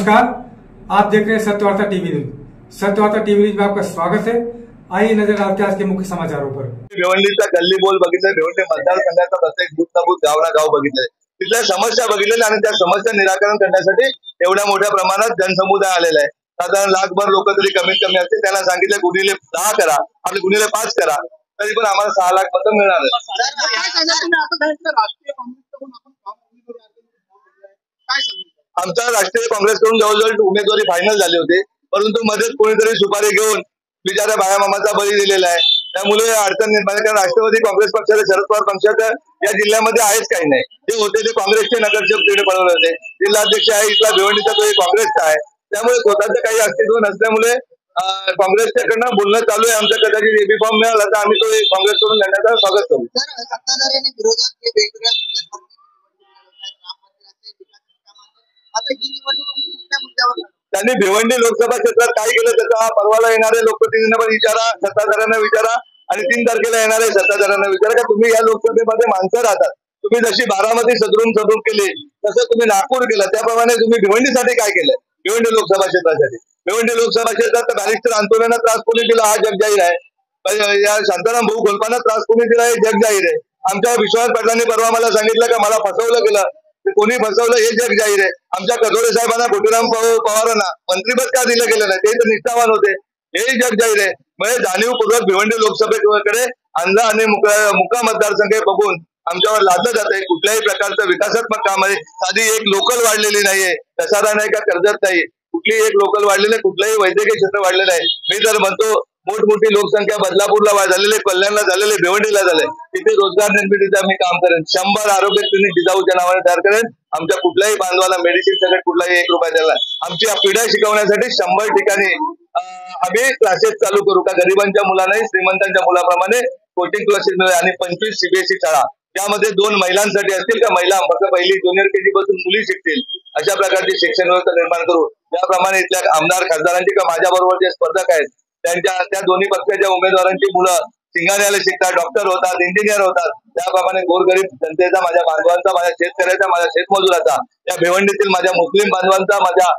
नमस्कार, आप देख रहे हैं Satyavarta TV news. Satyavarta TV news में आपका स्वागत है। आइए नजर डालते हैं आज के मुख्य समाचारों पर। भिवंडीचा गल्ली बोल बघितलं, भिवंडी मतदारसंघाचा प्रत्येक बूथ ना बूथ गाव ना गाव बघितले, तिथल्या समस्या बघितलेल्या आणि त्या समस्या निराकरण करण्यासाठी एवढ्या मोठ्या प्रमाणात जनसमुदाय आलेला आहे। साधारण लाखभर लोक तरी कमीत कमी असतील। त्यांना सांगितलं गुणिले 10 करा, आपले गुणिले 5 करा, तरी पण आम्हाला 6 लाख मतं मिळणार आमच्या राष्ट्रीय काँग्रेसकडून जवळजवळ उमेदवारी फायनल झाली होती, परंतु मध्येच कोणीतरी सुपारी घेऊन बिचाऱ्या बाया मामाचा बळी दिलेला आहे। त्यामुळे अडचण निर्माण, कारण राष्ट्रवादी काँग्रेस पक्षाचे शरद पवार पक्षाच्या या जिल्ह्यामध्ये आहेच काही नाही। जे होते ते काँग्रेसचे नगरसेवक तिकडे पळवले होते। जिल्हाध्यक्ष आहे इथला भिवंडीचा तो काँग्रेसचा आहे, त्यामुळे स्वतःचं काही अस्तित्व नसल्यामुळे काँग्रेसच्याकडनं बोलणं चालू आहे। आमच्या कदाचित एबी फॉर्म मिळाला तर आम्ही तो काँग्रेसकडून लढण्याचं स्वागत करू। त्यांनी भिवंडी लोकसभा क्षेत्रात काय केलं त्याचा परवाला येणारे लोकप्रतिनिधींना पण विचारा, सत्ताधाऱ्यांना विचारा आणि 3 तारखेला येणारे सत्ताधाऱ्यांना विचारा का तुम्ही या लोकसभेमध्ये माणसं राहतात। तुम्ही जशी बारामती सदरून केली तसं तुम्ही नागपूर केलं, त्याप्रमाणे तुम्ही भिवंडीसाठी काय केलं? भिवंडी लोकसभा क्षेत्रासाठी भिवंडी लोकसभा क्षेत्रात बॅरिस्टर अंतोनींना त्रास कोणी दिला हा जग जाहीर आहे। या शांताराम भाऊ खोलपांना त्रास कोणी दिला हे जग जाहीर आहे। आमच्या विश्वास पाटलांनी परवा मला सांगितलं का मला फसवलं गेलं, कोणी फसवलं हे जग जाहीर आहे। आमच्या कथोरे साहेबांना गोटीराम पवारांना मंत्रिपद का दिलं गेलं नाही, ते तर निष्ठावान होते, हेही जग जाहीर आहे। म्हणजे जाणीवपूर्वक भिवंडी लोकसभेकडे अंधा आणि मुका मतदारसंघ बघून आमच्यावर लादलं जाते। कुठल्याही प्रकारचं विकासात्मक काम आहे, साधी एक लोकल वाढलेली नाहीये, दसारा नाही का कर्जत नाही, कुठलीही एक लोकल वाढलेली, कुठलंही वैद्यकीय क्षेत्र वाढलेलं आहे। मी तर म्हणतो मोठमोठी लोकसंख्या बदलापूरला झालेले, कल्याणला झालेले, भिवंडीला झाले, तिथे रोजगार निर्मितीचं मी काम करेन। 100 आरोग्य क्लिनिक जिजाऊच्या नावाने तयार करेन। आमच्या कुठल्याही बांधवाला मेडिसिन सगळं कुठलाही 1 रुपया द्यायला, आमची पिढ्या शिकवण्यासाठी 100 ठिकाणी आम्ही क्लासेस चालू करू का गरीबांच्या मुलांनाही श्रीमंतांच्या मुलाप्रमाणे कोचिंग क्लासेस मिळेल आणि 25 CBSE शाळा, त्यामध्ये 2 महिलांसाठी असतील का महिला फक्त पहिली ज्युनियर केजी पासून मुली शिकतील, अशा प्रकारची शिक्षण व्यवस्था निर्माण करू। त्याप्रमाणे इथल्या आमदार खासदारांची का माझ्या बरोबर जे स्पर्धक आहेत त्या दोन्ही पक्षाच्या उमेदवारांची मुलं सिंगाण्याला शिकतात, डॉक्टर होतात, इंजिनियर होतात। त्याप्रमाणे गोरगरीब जनतेचा, माझ्या बांधवांचा, माझ्या शेतकऱ्याचा, माझ्या शेतमजुराचा, या भिवंडीतील माझ्या मुस्लिम बांधवांचा, माझ्या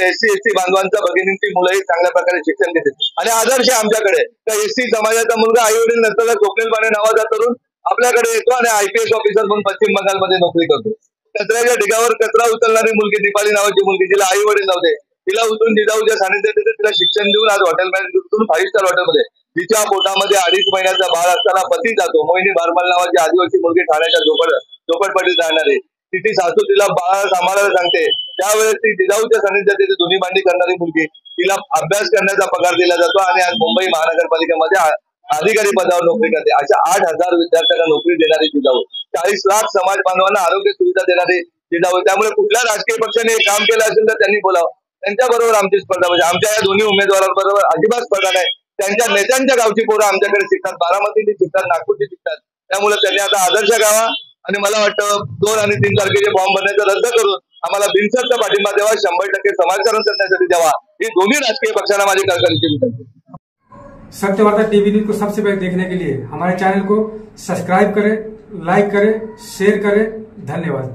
SC/ST बांधवांचा, भगिनींची मुलंही चांगल्या प्रकारे शिक्षण घेतील। आणि आदर्श आमच्याकडे त्या SC समाजाचा मुलगा आई वडील नसताना स्वप्नील पाणे नावाचा तरुण आपल्याकडे येतो आणि IPS ऑफिसर म्हणून पश्चिम बंगालमध्ये नोकरी करतो। कचऱ्याच्या ढिगावर कचरा उचलणारी मुलगी दीपाली नावाची मुलगी, जिला आई वडील नव्हते, तिला उचलून जिजाऊच्या सानिध्यात येते, तिला शिक्षण देऊन आज हॉटेल मॅनेजमेंट 5 स्टार हॉटेलमध्ये, तिच्या पोटामध्ये 2.5 महिन्याचा बाळ असताना पती जातो। मोहिनी बारमल नावाची आदिवासी मुलगी ठाण्याच्या झोपडपट्टीत राहणारी, तिची सासू तिला बाळाला सांभाळायला सांगते, त्यावेळेस ती जिजाऊच्या सानिध्यात तिथे धुनी भांडी करणारी मुलगी, तिला अभ्यास करण्याचा पगार दिला जातो आणि आज मुंबई महानगरपालिकेमध्ये अधिकारी पदावर नोकरी करते। अशा 8,000 विद्यार्थ्यांना नोकरी देणारी जिजाऊ, 40 लाख समाज बांधवांना आरोग्य सुविधा देणारी जिजाऊ। त्यामुळे कुठल्या राजकीय पक्षाने काम केलं असेल तर त्यांनी बोलावं, त्यांच्या बरोबर आमची स्पर्धा म्हणजे आमच्या या दोन्ही उमेदवारांबरोबर अजिबात स्पर्धा नाही। त्यांच्या नेत्यांच्या गावची पोरं आमच्याकडे शिकतात, बारामतीची शिकतात, नागपूरची शिकतात। त्यामुळे त्यांनी आता आदर्श गावा आणि मला वाटतं 2 आणि 3 तारखेचे फॉर्म भरण्याचं रद्द करून आम्हाला बिनशर्त पाठिंबा द्यावा, 100% समाजकारण करण्यासाठी द्यावा, ही दोन्ही राजकीय पक्षांना माझी कळकळीची विनंती। सत्यवार्ता टीवी न्यूज को सबसे पहले देखने के लिए हमारे चैनल को सब्सक्राइब करें, लाइक करें, शेयर करें। धन्यवाद।